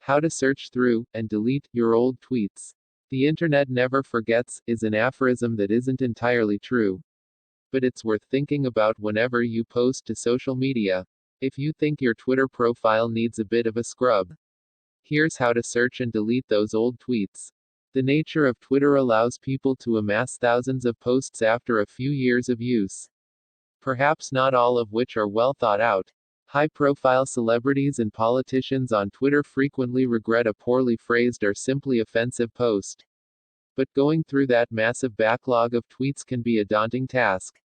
How to search through and delete your old tweets. The internet never forgets is an aphorism that isn't entirely true. But it's worth thinking about whenever you post to social media. If you think your Twitter profile needs a bit of a scrub, here's how to search and delete those old tweets. The nature of Twitter allows people to amass thousands of posts after a few years of use. Perhaps not all of which are well thought out. High-profile celebrities and politicians on Twitter frequently regret a poorly phrased or simply offensive post. But going through that massive backlog of tweets can be a daunting task.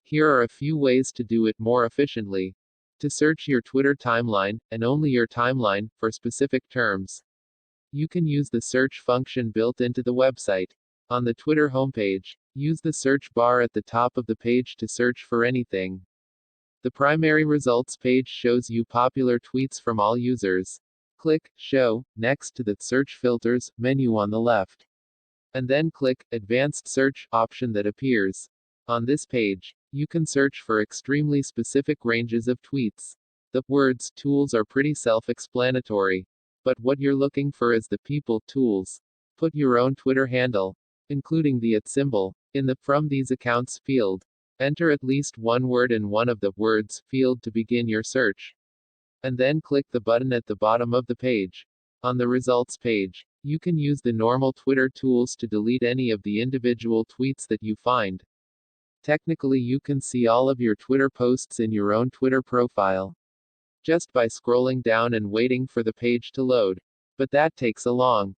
Here are a few ways to do it more efficiently. To search your Twitter timeline, and only your timeline, for specific terms, you can use the search function built into the website. On the Twitter homepage, use the search bar at the top of the page to search for anything. The primary results page shows you popular tweets from all users. Click Show next to the Search Filters menu on the left. And then click Advanced Search option that appears. On this page, you can search for extremely specific ranges of tweets. The words tools are pretty self-explanatory. But what you're looking for is the people tools. Put your own Twitter handle, including the @ symbol, in the From These Accounts field. Enter at least one word in one of the words field to begin your search. And then click the button at the bottom of the page. On the results page, you can use the normal Twitter tools to delete any of the individual tweets that you find. Technically, you can see all of your Twitter posts in your own Twitter profile, just by scrolling down and waiting for the page to load. But that takes a long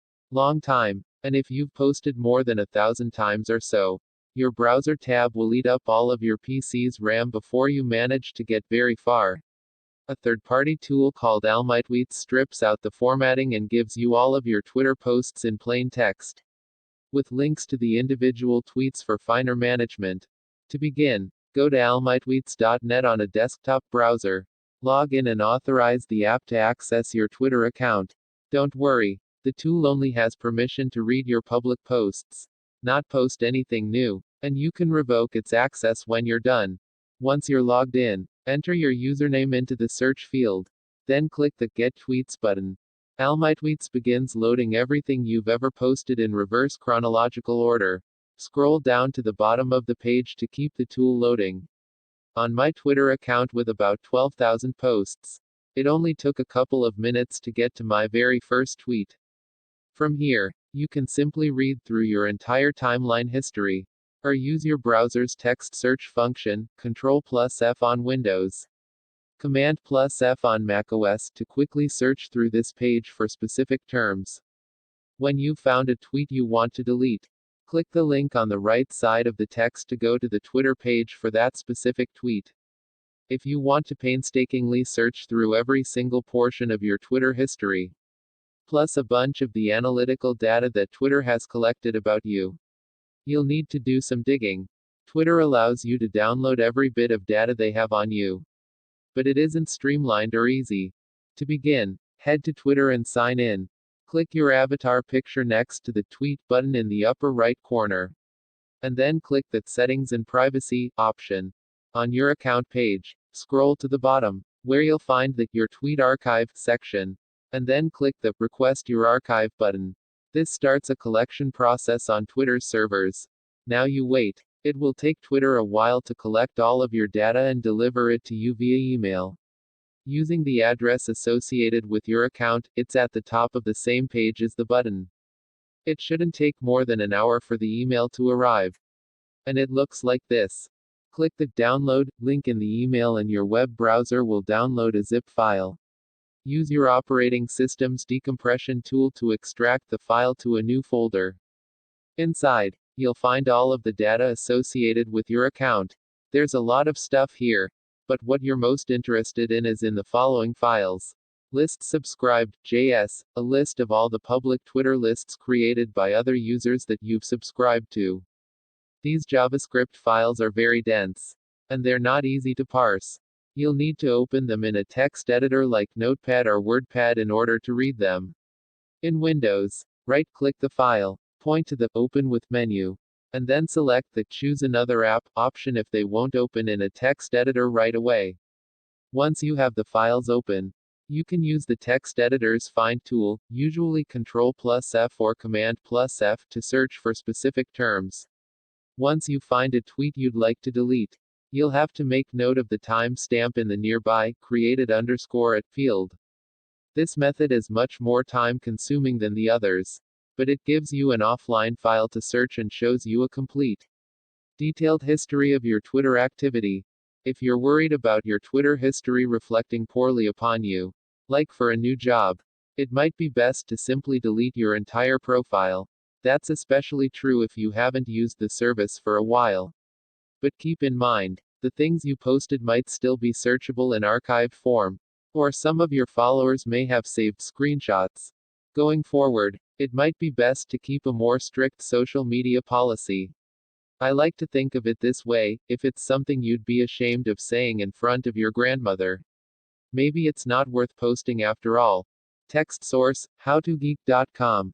time. And if you've posted more than 1,000 times or so, your browser tab will eat up all of your PC's RAM before you manage to get very far. A third-party tool called Almitweets strips out the formatting and gives you all of your Twitter posts in plain text, with links to the individual tweets for finer management. To begin, go to almitweets.net on a desktop browser. Log in and authorize the app to access your Twitter account. Don't worry, the tool only has permission to read your public posts, not post anything new, and you can revoke its access when you're done. Once you're logged in, enter your username into the search field. Then click the Get Tweets button. Almitweets begins loading everything you've ever posted in reverse chronological order. Scroll down to the bottom of the page to keep the tool loading. On my Twitter account with about 12,000 posts, it only took a couple of minutes to get to my very first tweet. From here, you can simply read through your entire timeline history, or use your browser's text search function, Ctrl+F on Windows, Command+F on macOS to quickly search through this page for specific terms. When you've found a tweet you want to delete, click the link on the right side of the text to go to the Twitter page for that specific tweet. If you want to painstakingly search through every single portion of your Twitter history, plus a bunch of the analytical data that Twitter has collected about you, you'll need to do some digging. Twitter allows you to download every bit of data they have on you, but it isn't streamlined or easy. To begin, head to Twitter and sign in. Click your avatar picture next to the Tweet button in the upper right corner, and then click the Settings and Privacy option. On your account page, scroll to the bottom, where you'll find the Your Tweet Archive section, and then click the Request Your Archive button. This starts a collection process on Twitter's servers. Now you wait. It will take Twitter a while to collect all of your data and deliver it to you via email. Using the address associated with your account, it's at the top of the same page as the button. It shouldn't take more than an hour for the email to arrive. And it looks like this. Click the Download link in the email and your web browser will download a zip file. Use your operating system's decompression tool to extract the file to a new folder. Inside, you'll find all of the data associated with your account. There's a lot of stuff here, but what you're most interested in is in the following files. List subscribed, JS, a list of all the public Twitter lists created by other users that you've subscribed to. These JavaScript files are very dense, and they're not easy to parse. You'll need to open them in a text editor like Notepad or Wordpad in order to read them. In Windows, right-click the file, point to the Open with menu, and then select the Choose Another App option if they won't open in a text editor right away. Once you have the files open, You can use the text editor's find tool, usually Ctrl+F or Command+F, to search for specific terms. Once you find a tweet you'd like to delete, you'll have to make note of the timestamp in the nearby created _ field. This method is much more time-consuming than the others, but it gives you an offline file to search and shows you a complete, detailed history of your Twitter activity. If you're worried about your Twitter history reflecting poorly upon you, like for a new job, it might be best to simply delete your entire profile. That's especially true if you haven't used the service for a while. But keep in mind, the things you posted might still be searchable in archived form, or some of your followers may have saved screenshots. Going forward, it might be best to keep a more strict social media policy. I like to think of it this way: if it's something you'd be ashamed of saying in front of your grandmother, maybe it's not worth posting after all. Text source: howtogeek.com.